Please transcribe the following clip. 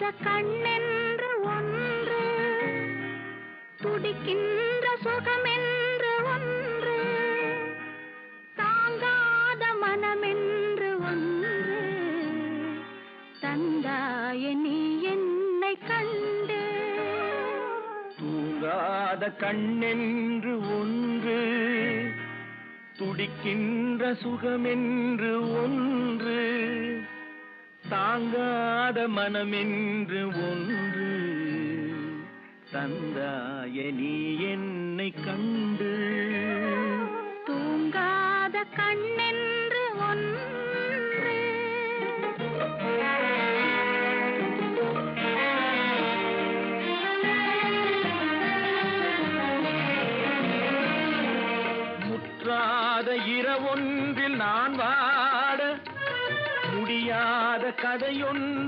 கண்ணென்று ஒன்று, துடிக்கின்ற சுகமென்று ஒன்று, தாங்காத மனமென்று ஒன்று, தந்தாய நீ என்னை கண்டு. தூங்காத கண்ணென்று ஒன்று, துடிக்கின்ற சுகமென்று ஒன்று, தாங்காத மனமென்று ஒன்று, தந்தாய நீ என்னை கண்டு. தூங்காத கண்ணென்று ஒன்று. முற்றாத இரவொன்றில் நான் வாட முடியாத கதையொன்று